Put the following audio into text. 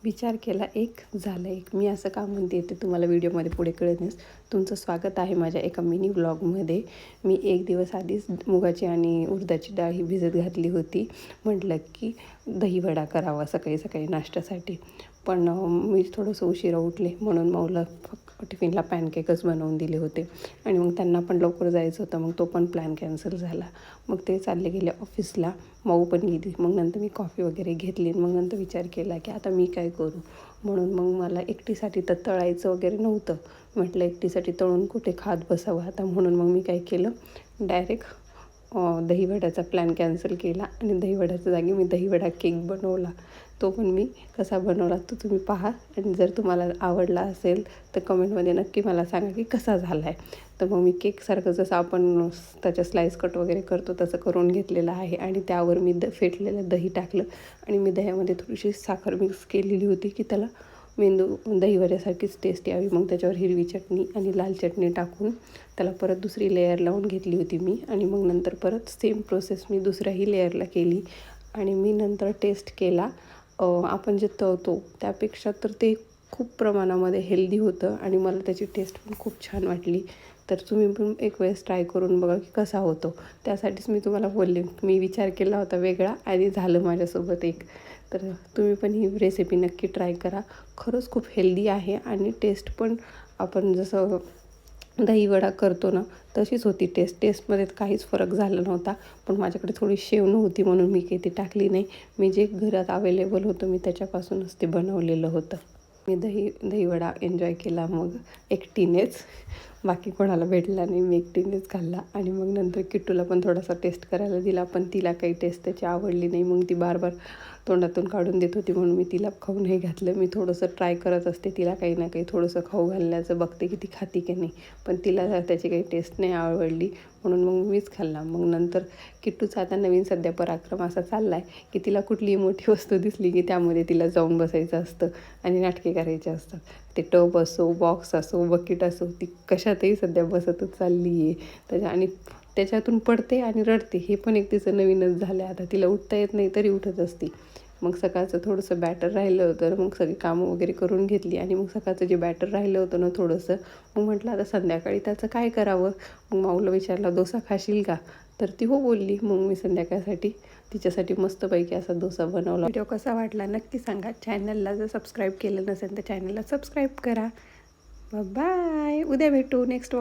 विचार केला एक, झालं एक. मी असं का म्हणते ते तुम्हाला व्हिडिओमध्ये पुढे कळेलच. तुमचं स्वागत आहे माझ्या एका मिनी व्लॉगमध्ये. मी एक दिवस आधीच मुगाची आणि उडदाची डाळ ही भिजत घातली होती. म्हटलं की दहीवडा करावा सकाळी सकाळी नाश्त्यासाठी. पण मी थोडंसं उशिरा उठले म्हणून मऊला टिफिनला पॅनकेकच बनवून दिले होते. आणि मग त्यांना पण लवकर जायचं होतं, मग तो पण प्लॅन कॅन्सल झाला. मग ते चालले गेले ऑफिसला, मऊ पण गेली. मग नंतर मी कॉफी वगैरे घेतली. मग नंतर विचार केला की आता मी काय करू. म्हणून मग मला एकटीसाठी तर तळायचं वगैरे नव्हतं. म्हटलं एकटीसाठी तळून कुठे खात बसावं आता. म्हणून मग मी काय केलं, डायरेक्ट दहीवड्याचा प्लॅन कॅन्सल केला आणि दहीवड्याच्या जागी मी दहीवडा केक बनवला. तो पण मी कसा बनवला तो तुम्ही पहा. आणि जर तुम्हाला आवडला असेल तर कमेंटमध्ये नक्की मला सांगा की कसा झाला आहे. तर मग मी केकसारखं जसं आपण त्याच्या स्लाईस कट वगैरे करतो तसं करून घेतलेलं आहे. आणि त्यावर मी फेटलेलं दही टाकलं आणि मी दह्यामध्ये थोडीशी साखर मिक्स केलेली होती की त्याला दहीवड्यासारखीच टेस्ट यावी. मग त्याच्यावर हिरवी चटणी आणि लाल चटणी टाकून त्याला परत दुसरी लेयर लावून घेतली होती मी. आणि मग नंतर परत सेम प्रोसेस मी दुसऱ्याही लेयरला केली. आणि मी नंतर टेस्ट केला. आपण जे तळतो त्यापेक्षा तर ते खूप प्रमाणामध्ये हेल्दी होतं आणि मला त्याची टेस्ट पण खूप छान वाटली. तर तुम्ही पण एक वेळेस ट्राय करून बघा की कसा होतो. त्यासाठीच मी तुम्हाला बोलले, मी विचार केला होता वेगळा आणि झालं माझ्यासोबत एक. तर तुम्ही पण ही रेसिपी नक्की ट्राय करा. खरंच खूप हेल्दी आहे आणि टेस्ट पण आपण जसं दहीवडा करतो ना तशीच होती टेस्टमध्ये काहीच फरक झाला नव्हता. पण माझ्याकडे थोडी शेव नव्हती म्हणून मी काही ती टाकली नाही. मी जे घरात अवेलेबल होतं मी त्याच्यापासूनच ते बनवलेलं होतं. मी दहीवडा एन्जॉय केला मग एकटीनेच. बाकी कोणाला भेटला नाही, मी एकटीनेच खाल्ला. आणि मग नंतर किट्टूला पण थोडासा टेस्ट करायला दिला, पण तिला काही टेस्ट त्याची आवडली नाही. मग ती बार तोंडातून काढून देत होती म्हणून मी तिला खाऊ नाही घातलं. मी थोडंसं ट्राय करत असते तिला काही ना काही थोडंसं खाऊ घालण्याचं, बघते की ती खाती की नाही. पण तिला त्याची काही टेस्ट नाही आवडली म्हणून मग मीच खाल्ला. मग नंतर किट्टूचा आता नवीन सध्या पराक्रम असा चालला आहे की तिला कुठलीही मोठी वस्तू दिसली की त्यामध्ये तिला जाऊन बसायचं असतं आणि नाटके करायचे असतात. ते टब असो, बॉक्स असो, बकेट असो, ती कशातही सध्या बसतच चालली आहे. आणि त्याच्यातून पडते आणि रडते. हे पण एक तिचं नवीनच झालं आहे. आता तिला उठता येत नाही तरी उठत असते. मग सकाळचं थोडंसं बॅटर राहिलं होतं, मग सगळी कामं वगैरे करून घेतली. आणि मग सकाळचं जे बॅटर राहिलं होतं ना थोडंसं, मग म्हटलं आता संध्याकाळी त्याचं काय करावं. मग माऊला विचारला, डोसा खाशील का. तर ती हो बोलली. मग मी संध्याकाळसाठी तिच्यासाठी मस्तपैकी असा डोसा बनवला. व्हिडिओ कसा वाटला नक्की सांगा. चॅनलला जर सबस्क्राईब केलं नसेल तर चॅनलला सबस्क्राईब करा. बाय. उद्या भेटू नेक्स्ट